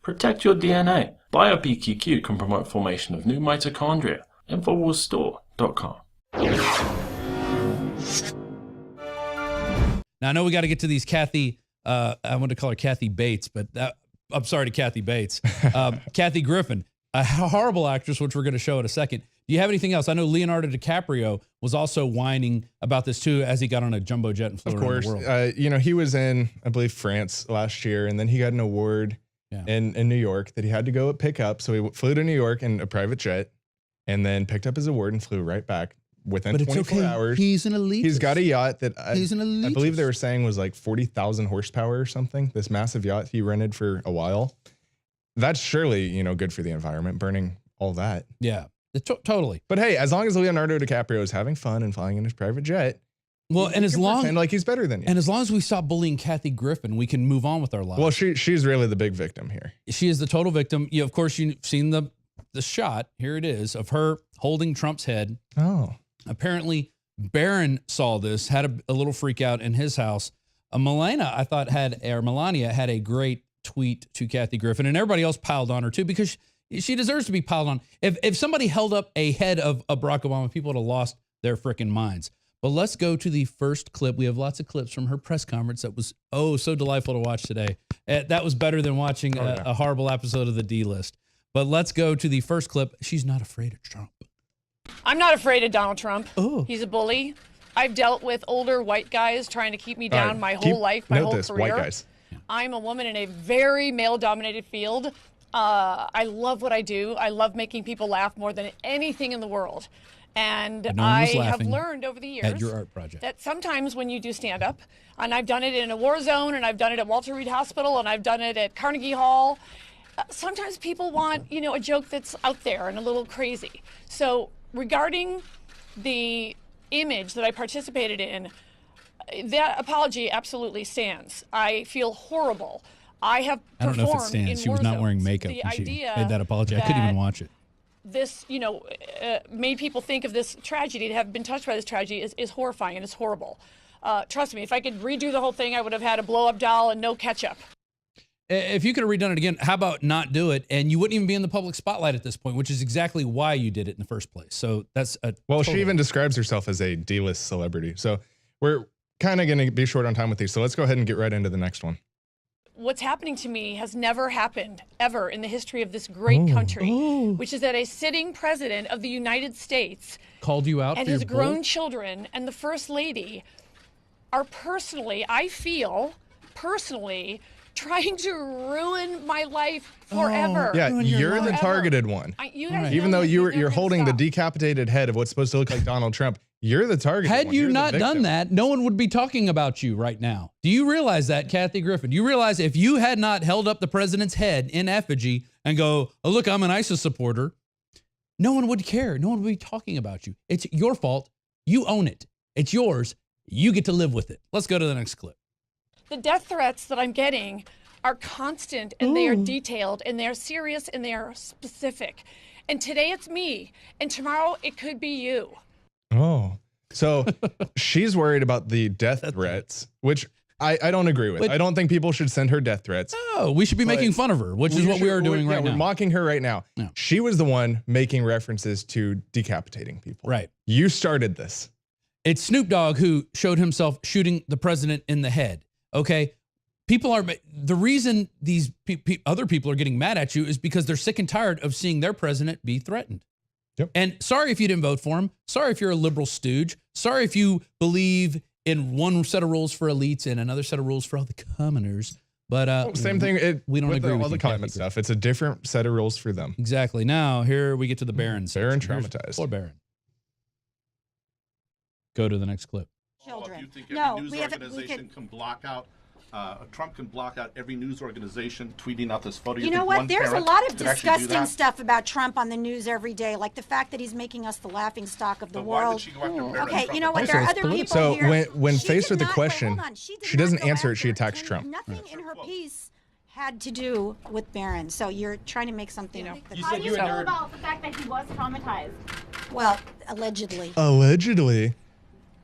Protect your DNA. BioPQQ can promote formation of new mitochondria. Infowarsstore.com. Now, I know we got to get to these Kathy, I want to call her Kathy Bates, but I'm sorry to Kathy Bates. Kathy Griffin, a horrible actress, which we're going to show in a second. Do you have anything else? I know Leonardo DiCaprio was also whining about this too as he got on a jumbo jet and flew around the world. You know, he was in, I believe, France last year, and then he got an award in New York that he had to go pick up. So he flew to New York in a private jet and then picked up his award and flew right back within 24 hours. He's an elitist. He's got a yacht that He's an elitist. I believe they were saying was like 40,000 horsepower or something. This massive yacht he rented for a while. That's surely, you know, good for the environment, burning all that. Yeah, totally. But hey, as long as Leonardo DiCaprio is having fun and flying in his private jet, well, and as long like he's better than you, and as long as we stop bullying Kathy Griffin, we can move on with our lives. Well, she's really the big victim here. She is the total victim. You, of course, you've seen the shot. Here it is of her holding Trump's head. Oh. Apparently, Barron saw this, had a little freak out in his house. Melania had a great tweet to Kathy Griffin, and everybody else piled on her too because she deserves to be piled on. If somebody held up a head of Barack Obama, people would have lost their freaking minds. But let's go to the first clip. We have lots of clips from her press conference that was so delightful to watch today. That was better than watching a horrible episode of the D-List. But let's go to the first clip. She's not afraid of Trump. I'm not afraid of Donald Trump. Oh. He's a bully. I've dealt with older white guys trying to keep me down my whole life, my whole career. White guys. I'm a woman in a very male-dominated field. I love what I do. I love making people laugh more than anything in the world. And I have learned over the years at your art project that sometimes when you do stand-up, and I've done it in a war zone, and I've done it at Walter Reed Hospital, and I've done it at Carnegie Hall, sometimes people want, you know, a joke that's out there and a little crazy. So regarding the image that I participated in, that apology absolutely stands. I feel horrible. I have performed. I don't know if it stands. She was not wearing makeup when she made that apology. I couldn't even watch it. This, you know, made people think of this tragedy, to have been touched by this tragedy is horrifying and it's horrible. Trust me, if I could redo the whole thing, I would have had a blow-up doll and no ketchup. If you could have redone it again, how about not do it? And you wouldn't even be in the public spotlight at this point, which is exactly why you did it in the first place. So that's she even describes herself as a D-list celebrity. So we're kind of going to be short on time with these. So let's go ahead and get right into the next one. What's happening to me has never happened ever in the history of this great country, which is that a sitting president of the United States called you out and his grown children and the first lady are I feel personally, trying to ruin my life forever. Yeah, you're the targeted one. Even though you're holding the decapitated head of what's supposed to look like Donald Trump, you're the targeted one. Had you not done that, no one would be talking about you right now. Do you realize that, Kathy Griffin? Do you realize if you had not held up the president's head in effigy and go, oh, look, I'm an ISIS supporter, no one would care. No one would be talking about you. It's your fault. You own it. It's yours. You get to live with it. Let's go to the next clip. The death threats that I'm getting are constant and they are detailed and they're serious and they are specific. And today it's me and tomorrow it could be you. Oh, so she's worried about the death threats, which I don't agree with. I don't think people should send her death threats. No, we should be making fun of her, which is what we are doing right now. We're mocking her right now. Yeah. She was the one making references to decapitating people. Right. You started this. It's Snoop Dogg who showed himself shooting the president in the head. Okay. The reason these other people are getting mad at you is because they're sick and tired of seeing their president be threatened. Yep. And sorry if you didn't vote for him. Sorry if you're a liberal stooge. Sorry if you believe in one set of rules for elites and another set of rules for all the commoners. But same thing. We don't agree with all the climate stuff. It's a different set of rules for them. Exactly. Now here we get to the Barron. Barron traumatized. Poor Barron. Go to the next clip. Children. If you think every news organization can block out. Trump can block out every news organization tweeting out this photo. You know what? There's a lot of disgusting stuff about Trump on the news every day, like the fact that he's making us the laughing stock of the world. Why did she go after Barron Okay, Trump? you know what? There are other people So here. when faced with a question, she doesn't answer it. She attacks Trump. Nothing in her piece had to do with Barron. So you're trying to make something. How do you know about the fact that he was traumatized? Well, allegedly. Allegedly.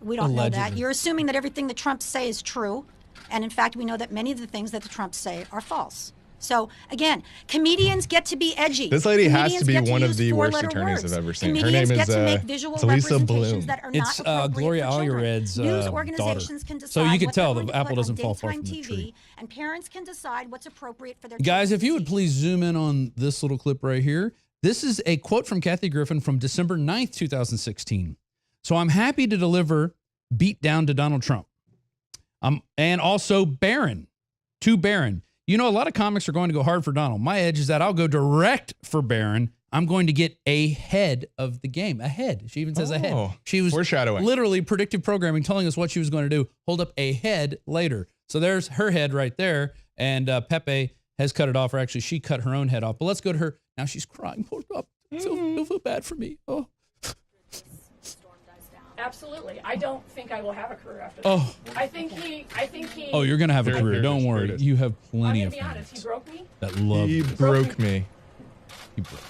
We don't know that. You're assuming that everything that Trump say is true. And in fact, we know that many of the things that the Trumps say are false. So again, comedians get to be edgy. This lady has to Comedians be get one of use the worst four-letter attorneys words. I've ever seen. Her Comedians name get is to make visual it's Lisa representations Bloom. that are It's not appropriate Gloria for children. Allred's News daughter. organizations can decide So you can what tell they're the going to apple put doesn't on fall far daytime from the TV, tree. and parents can decide what's appropriate for their Guys, children if to you would see. please zoom in on this little clip right here. This is a quote from Kathy Griffin from December 9th, 2016. So I'm happy to deliver beat down to Donald Trump. And also Barron, to Barron. You know, a lot of comics are going to go hard for Donald. My edge is that I'll go direct for Barron. I'm going to get ahead of the game. Ahead. She even says ahead. She was foreshadowing. Literally predictive programming, telling us what she was going to do. Hold up ahead later. So there's her head right there. And Pepe has cut it off, or actually she cut her own head off. But let's go to her. Now she's crying. Hold up. Don't feel bad for me. Oh. Absolutely. I don't think I will have a career after that. Oh. I think he. Oh, you're going to have a There- career. there it Don't is. There worry. it is. You have I'm plenty gonna of be honest. He fans broke me. that love He you. broke me. He broke.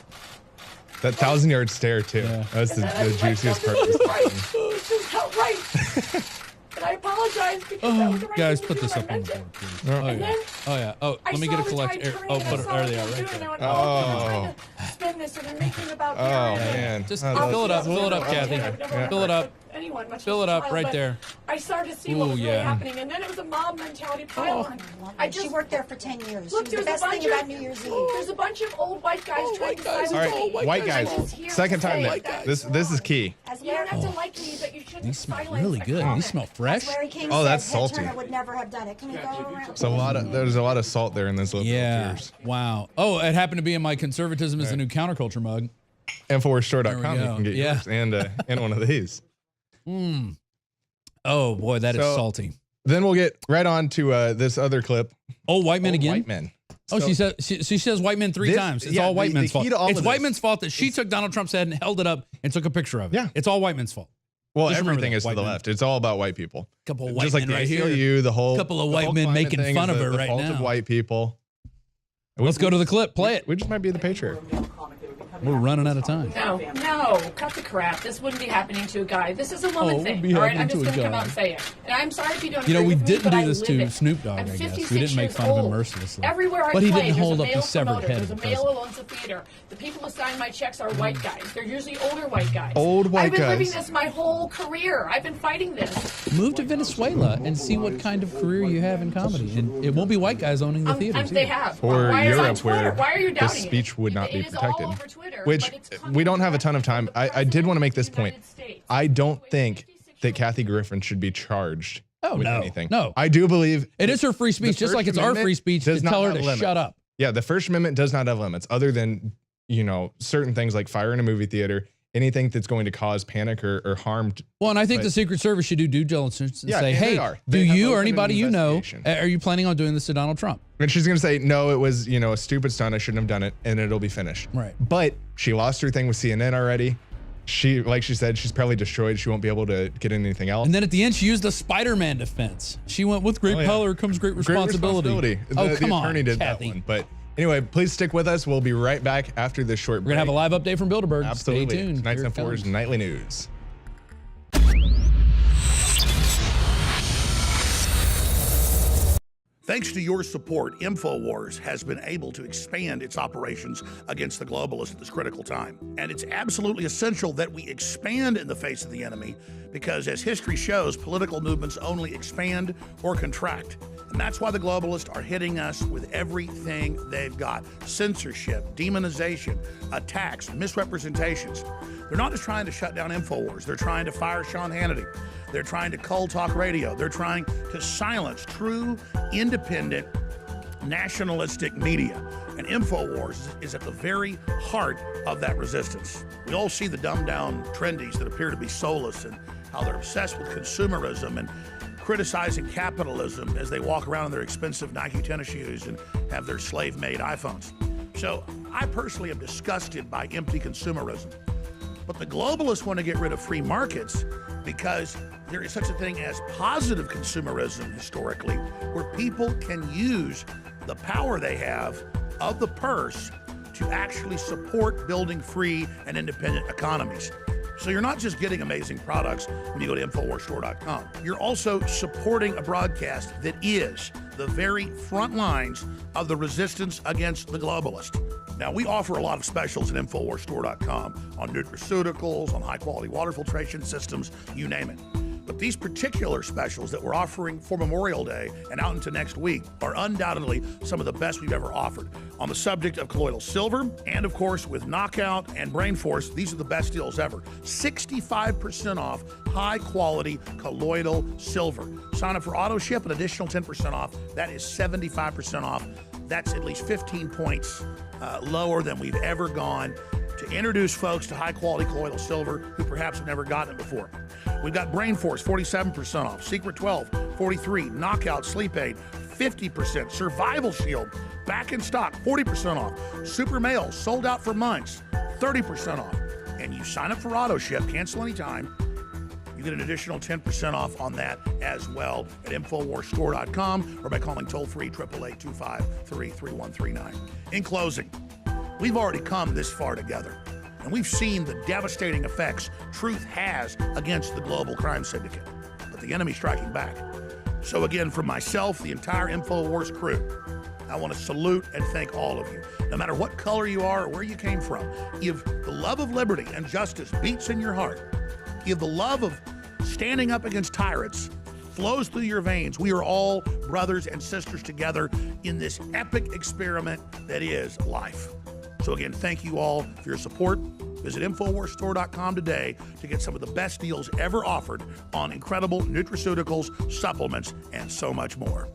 That 1,000-yard stare too. Yeah. That's the juiciest part. This is right. This is not right. And I apologize because that was the right Guys, thing to put do, this and up I on meant the it. board, please. Oh, Oh, And yeah. then Oh, yeah. Oh, I let me saw get a the collect. tide turning, Oh, and I put it. saw There what they they are were right doing, there. and I went, oh, they're trying to spin this, and they're making about Oh man. Just Oh, fill it up. that's- Fill it up, Kathy. Fill it up. Anyone, much Fill less it a up child, right but there. I started to see what Ooh, was yeah. really happening, and then it was a mob mentality pile on. I She just worked there for 10 years. Look, She was the there's best a thing bunch about of New Year's Eve. there's a bunch of old white guys trying to guys. silence All me. right, white guys. I'm just here Second to time say now. that This is key. As you don't have Larry, to like me, but you shouldn't These smell silence really a good. comic. These smell fresh. Larry King Oh, said that's Ted salty. Turner would never have done it. Can we go around? So there's a lot of salt there in this little Yeah. tears. Wow. Oh, it happened to be in my conservatism is the new counterculture mug. Infowarsstore.com. There we You go. can get Yeah. yours and one of these. Oh boy, that is So- salty. Then we'll get right on to this other clip. Oh, white men Old again. White men. Oh, So- she says white men three This- times. It's yeah, all white the men's key fault. to all It's of white this- men's fault that she took Donald Trump's head and held it up and took a picture of it. Yeah. It's all white men's fault. Well, Just remember everything that, is to white the men. left. It's all about white people. Couple of white Just like men the right here. ACLU, the whole Couple of the white whole men climate making thing fun is of her the right fault of now. white people. Let's go to the clip. Play it. We just might be the patriarch. We're running out of time. No, cut the crap. This wouldn't be happening to a guy. This is a woman Oh, it thing. would be All right, happening I'm just to a going to come guy. out and say it. And I'm sorry if you don't You know, agree we with me, didn't but do I this live to it. Snoop Dogg, I'm I guess. 56 We didn't make years fun of him old. mercilessly. Everywhere I But he play, didn't there's hold a up the male severed promoter, head there's of a the male president. who owns the theater. The people who sign my checks are white guys. They're usually older white guys. Old white I've been living guys. this my whole career. I've been fighting this. Move to Venezuela and see what kind of career you have in comedy. And it won't be white guys owning the theaters. They either. have. Or Why is it on Europe, Twitter? where Why are you the doubting speech would not be It is all protected. over Twitter, Which but it's coming we don't have a ton of directly time. from the I did want to make this President point. of the United States. I don't think that Kathy Griffin should be charged Oh, with no. anything. No. I do believe It is her free speech, just First like it's our Amendment free speech to does not tell her have to limits. shut up. Yeah, the First Amendment does not have limits other than, certain things like fire in a movie theater, anything that's going to cause panic or harm. Well, and I think But- the Secret Service should do due diligence and Yeah, say, and they hey, are. do They have you or opened an anybody you know, investigation. are you planning on doing this to Donald Trump? And she's going to say, no, it was, a stupid stunt. I shouldn't have done it. And it'll be finished. Right. But she lost her thing with CNN already. Like she said, she's probably destroyed. She won't be able to get anything else. And then at the end, she used the Spider-Man defense. She went, with great Oh, yeah. power comes great responsibility. Oh, Oh, come the on, attorney did Kathy. that one. But anyway, please stick with us. We'll be right back after this short We're break. going to have a live update from Bilderberg. Absolutely. Stay tuned. Tonight's Here it Infowars comes. Nightly News. Thanks to your support, Infowars has been able to expand its operations against the globalists at this critical time. And it's absolutely essential that we expand in the face of the enemy because, as history shows, political movements only expand or contract. And that's why the globalists are hitting us with everything they've got: censorship, demonization, attacks, misrepresentations. They're not just trying to shut down Infowars. They're trying to fire Sean Hannity. They're trying to cull talk radio. They're trying to silence true, independent, nationalistic media. And Infowars is at the very heart of that resistance. We all see the dumbed-down trendies that appear to be soulless and how they're obsessed with consumerism and criticizing capitalism as they walk around in their expensive Nike tennis shoes and have their slave-made iPhones. So I personally am disgusted by empty consumerism. But the globalists want to get rid of free markets because there is such a thing as positive consumerism historically, where people can use the power they have of the purse to actually support building free and independent economies. So you're not just getting amazing products when you go to InfoWarsStore.com. You're also supporting a broadcast that is the very front lines of the resistance against the globalist. Now, we offer a lot of specials at InfoWarsStore.com on nutraceuticals, on high-quality water filtration systems, you name it. But these particular specials that we're offering for Memorial Day and out into next week are undoubtedly some of the best we've ever offered. On the subject of colloidal silver, and of course with Knockout and Brain Force, these are the best deals ever. 65% off high-quality colloidal silver. Sign up for auto ship, an additional 10% off. That is 75% off. That's at least 15 points lower than we've ever gone to introduce folks to high-quality colloidal silver who perhaps have never gotten it before. We've got Brain Force, 47% off. Secret 12, 43. Knockout Sleep Aid, 50%. Survival Shield, back in stock, 40% off. Super Male, sold out for months, 30% off. And you sign up for auto ship, cancel anytime, you get an additional 10% off on that as well at InfoWarsStore.com or by calling toll-free 888-253-3139. In closing, we've already come this far together, and we've seen the devastating effects truth has against the global crime syndicate. But the enemy's striking back. So again, from myself, the entire Infowars crew, I want to salute and thank all of you. No matter what color you are or where you came from, if the love of liberty and justice beats in your heart, if the love of standing up against tyrants flows through your veins, we are all brothers and sisters together in this epic experiment that is life. So again, thank you all for your support. Visit InfoWarsStore.com today to get some of the best deals ever offered on incredible nutraceuticals, supplements, and so much more.